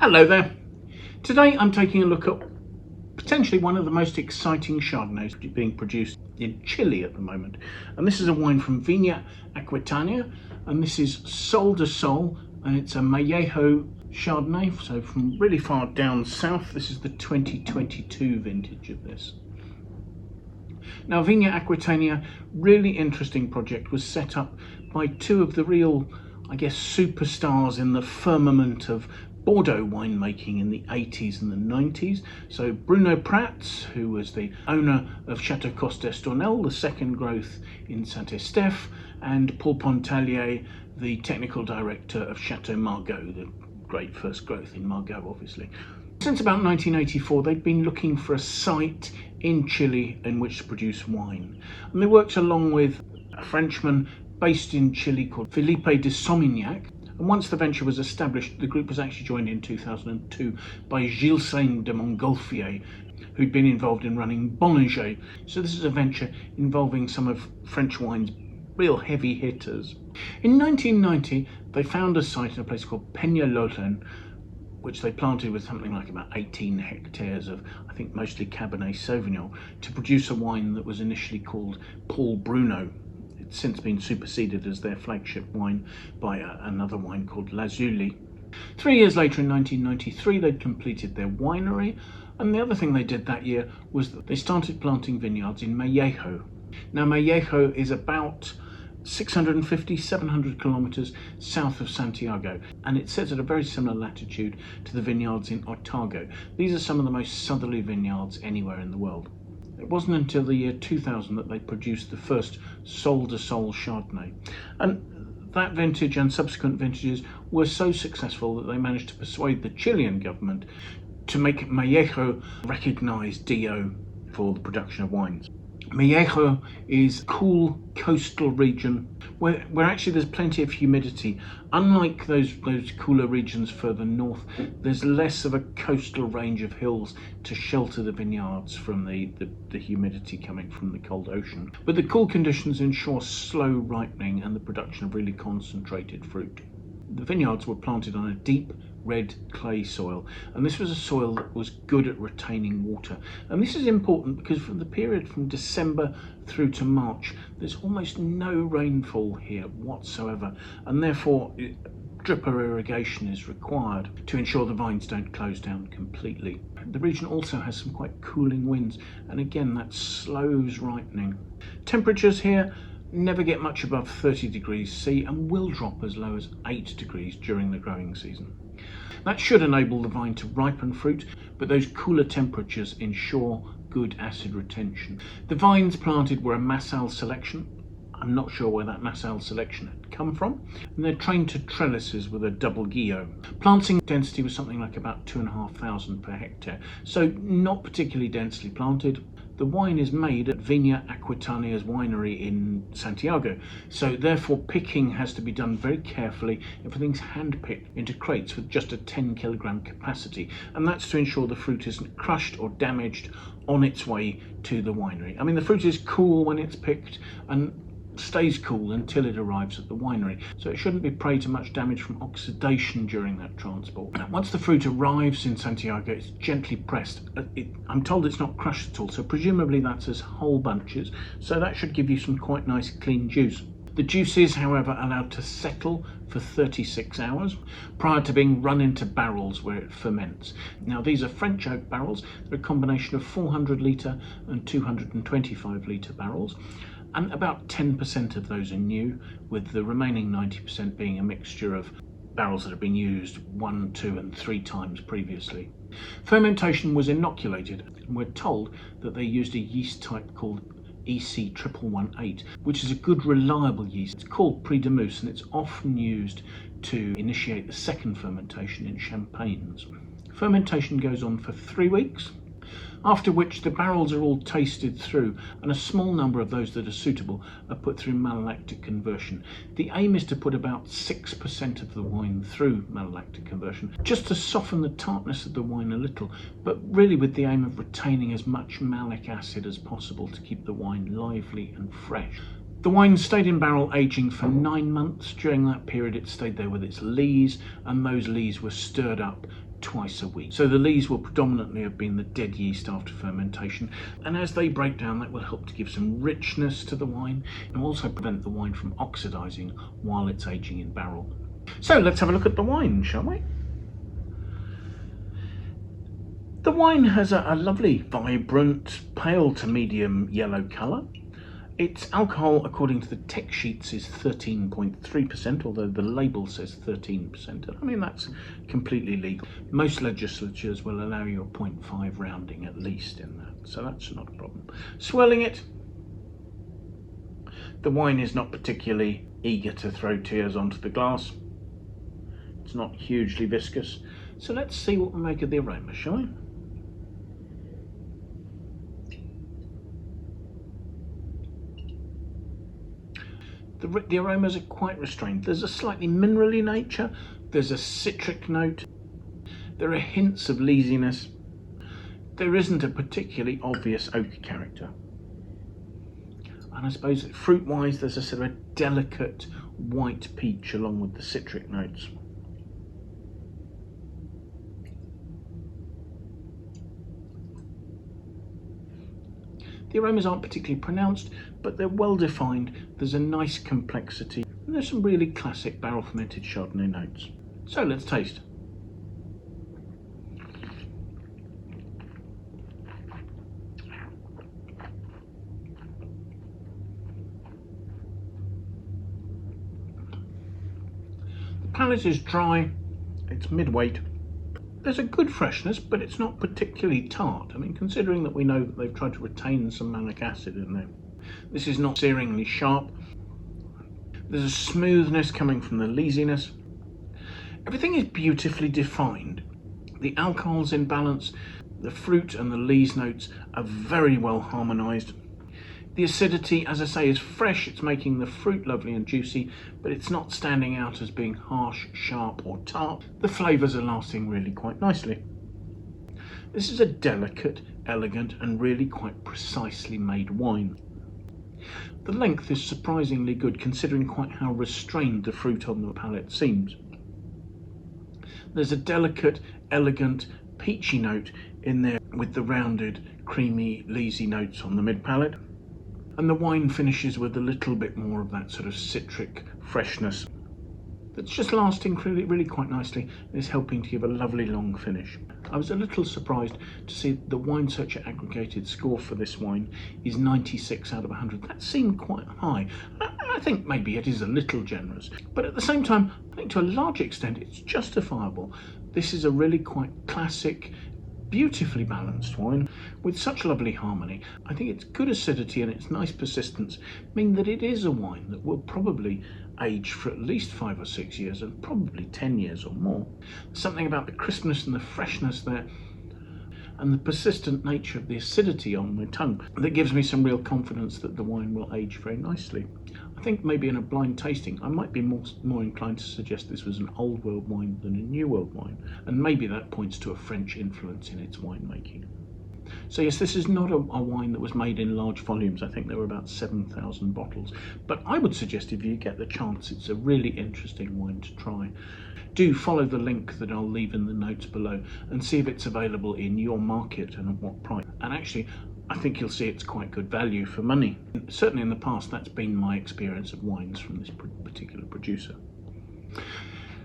Hello there. Today I'm taking a look at potentially one of the most exciting Chardonnays being produced in Chile at the moment. And this is a wine from Vina Aquitania, and this is Sol de Sol, and it's a Malleco Chardonnay, so from really far down south. This is the 2022 vintage of this. Now, Vina Aquitania, really interesting project, was set up by two of the real, I guess, superstars in the firmament of Bordeaux winemaking in the 80s and the 90s. So Bruno Prats, who was the owner of Chateau Costes-Tournelle, the second growth in Saint-Estèphe, and Paul Pontallier, the technical director of Chateau Margaux, the great first growth in Margaux, obviously. Since about 1984, they'd been looking for a site in Chile in which to produce wine. And they worked along with a Frenchman based in Chile called Fellipe de Solminihac. And once the venture was established, the group was actually joined in 2002 by Ghislain de Montgolfier, who'd been involved in running Bollinger. So this is a venture involving some of French wine's real heavy hitters. In 1990, they found a site in a place called Peñalolen, which they planted with something like about 18 hectares of, I think, mostly Cabernet Sauvignon, to produce a wine that was initially called Paul Bruno. It's since been superseded as their flagship wine by another wine called Lazuli. 3 years later, in 1993, they'd completed their winery, and the other thing they did that year was that they started planting vineyards in Malleco. Now, Malleco is about 650-700 kilometers south of Santiago, and it sits at a very similar latitude to the vineyards in Otago. These are some of the most southerly vineyards anywhere in the world. It wasn't until the year 2000 that they produced the first Sol de Sol Chardonnay, and that vintage and subsequent vintages were so successful that they managed to persuade the Chilean government to make Malleco recognised DO for the production of wines. Malleco is a cool coastal region where actually there's plenty of humidity. Unlike those cooler regions further north, there's less of a coastal range of hills to shelter the vineyards from the humidity coming from the cold ocean. But the cool conditions ensure slow ripening and the production of really concentrated fruit. The vineyards were planted on a deep red clay soil, and this was a soil that was good at retaining water. And this is important because from the period from December through to March, there's almost no rainfall here whatsoever, and therefore dripper irrigation is required to ensure the vines don't close down completely. The region also has some quite cooling winds, and again that slows ripening. Temperatures here never get much above 30 degrees C and will drop as low as 8 degrees during the growing season. That should enable the vine to ripen fruit, but those cooler temperatures ensure good acid retention. The vines planted were a Massal selection. I'm not sure where that Massal selection had come from, and they're trained to trellises with a double guillot. Planting density was something like about 2,500 per hectare, so not particularly densely planted. The wine is made at Viña Aquintania's winery in Santiago, so therefore picking has to be done very carefully. Everything's hand-picked into crates with just a 10-kilogram capacity, and that's to ensure the fruit isn't crushed or damaged on its way to the winery. I mean, the fruit is cool when it's picked and stays cool until it arrives at the winery, so it shouldn't be prey to much damage from oxidation during that transport. Once the fruit arrives in Santiago, it's gently pressed. I'm told it's not crushed at all, so presumably that's as whole bunches, so that should give you some quite nice clean juice. The juice is, however, allowed to settle for 36 hours prior to being run into barrels where it ferments. Now, these are French oak barrels. They're a combination of 400 litre and 225 litre barrels, and about 10% of those are new, with the remaining 90% being a mixture of barrels that have been used 1, 2 and 3 times previously. Fermentation was inoculated, and we're told that they used a yeast type called EC1118, which is a good reliable yeast. It's called Prix de Mousse, and it's often used to initiate the second fermentation in champagnes. Fermentation goes on for 3 weeks, after which the barrels are all tasted through, and a small number of those that are suitable are put through malolactic conversion. The aim is to put about 6% of the wine through malolactic conversion, just to soften the tartness of the wine a little, but really with the aim of retaining as much malic acid as possible to keep the wine lively and fresh. The wine stayed in barrel aging for 9 months. During that period it stayed there with its lees, and those lees were stirred up twice a week. So the lees will predominantly have been the dead yeast after fermentation, and as they break down, that will help to give some richness to the wine and also prevent the wine from oxidizing while it's aging in barrel. So let's have a look at the wine, shall we? The wine has a lovely, vibrant, pale to medium yellow colour. Its alcohol, according to the text sheets, is 13.3%, although the label says 13%. I mean, that's completely legal. Most legislatures will allow you a 0.5 rounding at least in that, so that's not a problem. Swirling it, the wine is not particularly eager to throw tears onto the glass. It's not hugely viscous. So let's see what we make of the aroma, shall we? The aromas are quite restrained. There's a slightly minerally nature, there's a citric note, there are hints of leesiness. There isn't a particularly obvious oak character. And I suppose fruit-wise, there's a sort of a delicate white peach along with the citric notes. The aromas aren't particularly pronounced, but they're well defined. There's a nice complexity, and there's some really classic barrel fermented Chardonnay notes. So let's taste. The palate is dry, it's mid-weight. There's a good freshness, but it's not particularly tart. I mean, considering that we know that they've tried to retain some malic acid in there. This is not searingly sharp. There's a smoothness coming from the leesiness. Everything is beautifully defined. The alcohol's in balance. The fruit and the lees notes are very well harmonised. The acidity, as I say, is fresh. It's making the fruit lovely and juicy, but it's not standing out as being harsh, sharp or tart. The flavours are lasting really quite nicely. This is a delicate, elegant and really quite precisely made wine. The length is surprisingly good, considering quite how restrained the fruit on the palate seems. There's a delicate, elegant, peachy note in there with the rounded, creamy, leesy notes on the mid-palate. And the wine finishes with a little bit more of that sort of citric freshness that's just lasting really quite nicely and is helping to give a lovely long finish. I was a little surprised to see the Wine Searcher aggregated score for this wine is 96 out of 100. That seemed quite high. I think maybe it is a little generous, but at the same time, I think to a large extent it's justifiable. This is a really quite classic, beautifully balanced wine with such lovely harmony. I think its good acidity and its nice persistence mean that it is a wine that will probably age for at least 5 or 6 years and probably 10 years or more. There's something about the crispness and the freshness there and the persistent nature of the acidity on my tongue that gives me some real confidence that the wine will age very nicely. I think maybe in a blind tasting I might be more inclined to suggest this was an old world wine than a new world wine, and maybe that points to a French influence in its winemaking. So yes, this is not a wine that was made in large volumes. I think there were about 7,000 bottles, but I would suggest if you get the chance, it's a really interesting wine to try. Do follow the link that I'll leave in the notes below and see if it's available in your market and at what price. And actually, I think you'll see it's quite good value for money. Certainly in the past, that's been my experience of wines from this particular producer.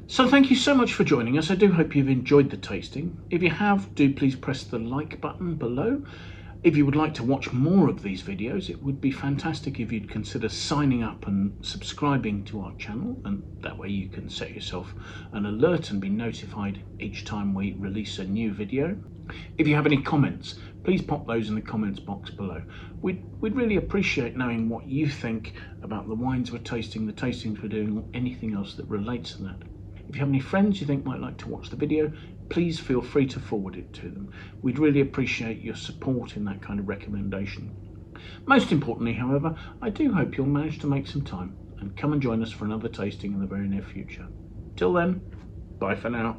So thank you so much for joining us. I do hope you've enjoyed the tasting. If you have, do please press the like button below. If you would like to watch more of these videos, it would be fantastic if you'd consider signing up and subscribing to our channel, and that way you can set yourself an alert and be notified each time we release a new video. If you have any comments, please pop those in the comments box below. We'd really appreciate knowing what you think about the wines we're tasting, the tastings we're doing, or anything else that relates to that. If you have any friends you think might like to watch the video, please feel free to forward it to them. We'd really appreciate your support in that kind of recommendation. Most importantly, however, I do hope you'll manage to make some time and come and join us for another tasting in the very near future. Till then, bye for now.